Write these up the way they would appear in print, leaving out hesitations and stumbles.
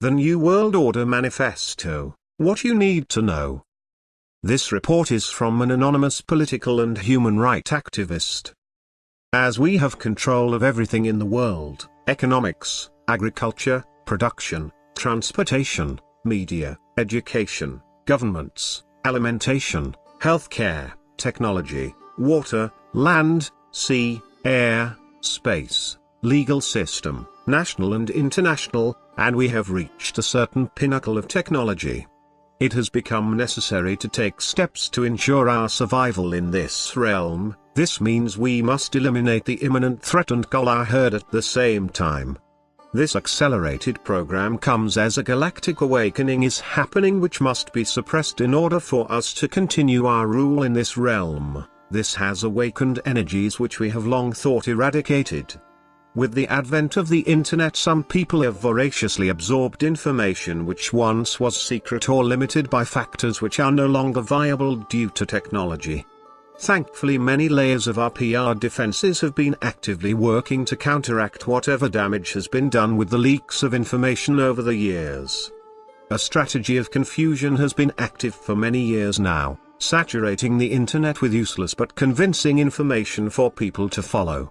The New World Order Manifesto, What You Need to Know. This report is from an anonymous political and human rights activist. As we have control of everything in the world, economics, agriculture, production, transportation, media, education, governments, alimentation, healthcare, technology, water, land, sea, air, space, legal system, national and international, and we have reached a certain pinnacle of technology. It has become necessary to take steps to ensure our survival in this realm. This means we must eliminate the imminent threat and cull our herd at the same time. This accelerated program comes as a galactic awakening is happening which must be suppressed in order for us to continue our rule in this realm. This has awakened energies which we have long thought eradicated. With the advent of the internet, some people have voraciously absorbed information which once was secret or limited by factors which are no longer viable due to technology. Thankfully, many layers of our PR defenses have been actively working to counteract whatever damage has been done with the leaks of information over the years. A strategy of confusion has been active for many years now, saturating the internet with useless but convincing information for people to follow.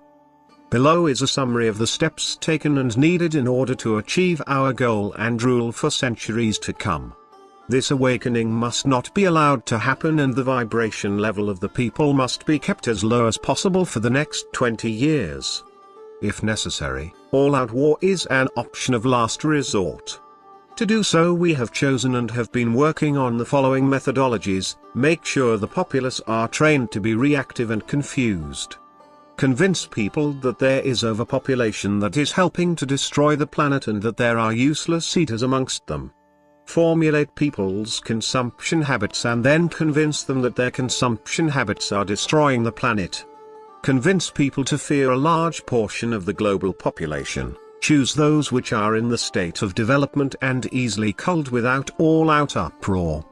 Below is a summary of the steps taken and needed in order to achieve our goal and rule for centuries to come. This awakening must not be allowed to happen, and the vibration level of the people must be kept as low as possible for the next 20 years. If necessary, all-out war is an option of last resort. To do so, we have chosen and have been working on the following methodologies. Make sure the populace are trained to be reactive and confused. Convince people that there is overpopulation that is helping to destroy the planet and that there are useless eaters amongst them. Formulate people's consumption habits and then convince them that their consumption habits are destroying the planet. Convince people to fear a large portion of the global population. Choose those which are in the state of development and easily culled without all-out uproar.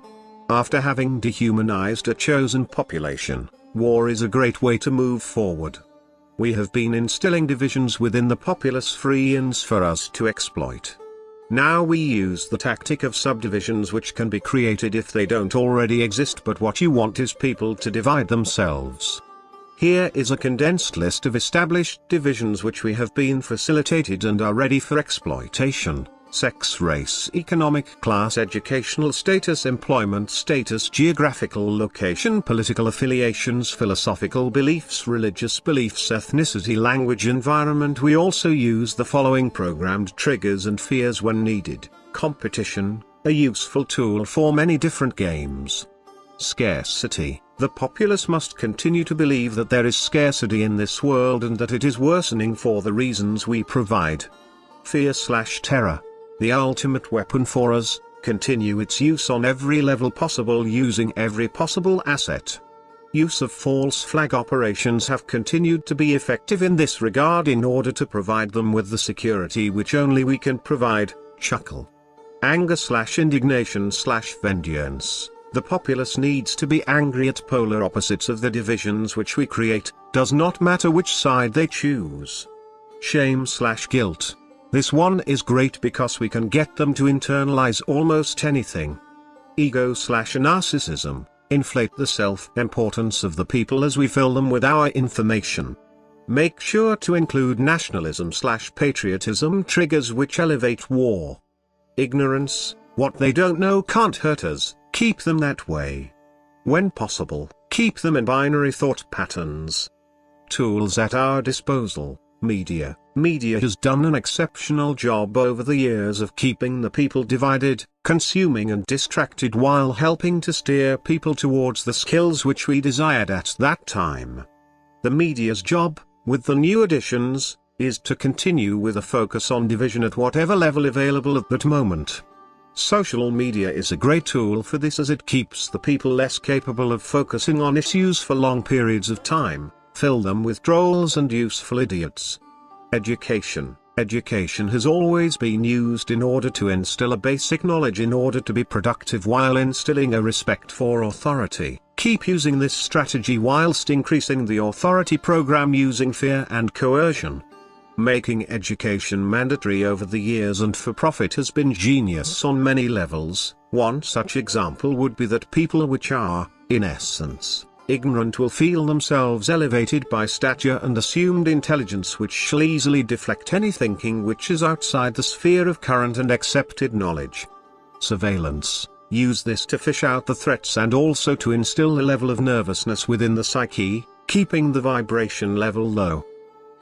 After having dehumanized a chosen population, war is a great way to move forward. We have been instilling divisions within the populace free ends for us to exploit. Now we use the tactic of subdivisions which can be created if they don't already exist, but what you want is people to divide themselves. Here is a condensed list of established divisions which we have been facilitated and are ready for exploitation: sex, race, economic class, educational status, employment status, geographical location, political affiliations, philosophical beliefs, religious beliefs, ethnicity, language, environment. We also use the following programmed triggers and fears when needed. Competition, a useful tool for many different games. Scarcity, the populace must continue to believe that there is scarcity in this world and that it is worsening for the reasons we provide. Fear/terror, the ultimate weapon for us, continue its use on every level possible using every possible asset. Use of false flag operations have continued to be effective in this regard in order to provide them with the security which only we can provide. Chuckle. Anger/indignation/vengeance, the populace needs to be angry at polar opposites of the divisions which we create, does not matter which side they choose. Shame/guilt. This one is great because we can get them to internalize almost anything. Ego/narcissism, inflate the self-importance of the people as we fill them with our information. Make sure to include nationalism/patriotism triggers which elevate war. Ignorance, what they don't know can't hurt us, keep them that way. When possible, keep them in binary thought patterns. Tools at our disposal. Media. Media has done an exceptional job over the years of keeping the people divided, consuming and distracted while helping to steer people towards the skills which we desired at that time. The media's job, with the new additions, is to continue with a focus on division at whatever level available at that moment. Social media is a great tool for this as it keeps the people less capable of focusing on issues for long periods of time. Fill them with trolls and useful idiots. Education. Education has always been used in order to instill a basic knowledge in order to be productive while instilling a respect for authority. Keep using this strategy whilst increasing the authority program using fear and coercion. Making education mandatory over the years and for profit has been genius on many levels. One such example would be that people which are, in essence, ignorant will feel themselves elevated by stature and assumed intelligence, which shall easily deflect any thinking which is outside the sphere of current and accepted knowledge. Surveillance. Use this to fish out the threats and also to instill a level of nervousness within the psyche, keeping the vibration level low.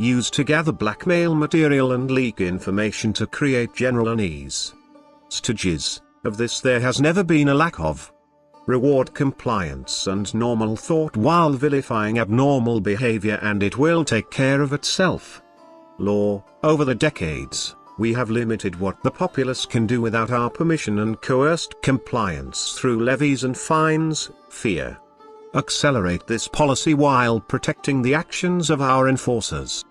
Use to gather blackmail material and leak information to create general unease. Stages. Of this there has never been a lack of. Reward compliance and normal thought while vilifying abnormal behavior, and it will take care of itself. Law. Over the decades, we have limited what the populace can do without our permission and coerced compliance through levies and fines. Fear. Accelerate this policy while protecting the actions of our enforcers.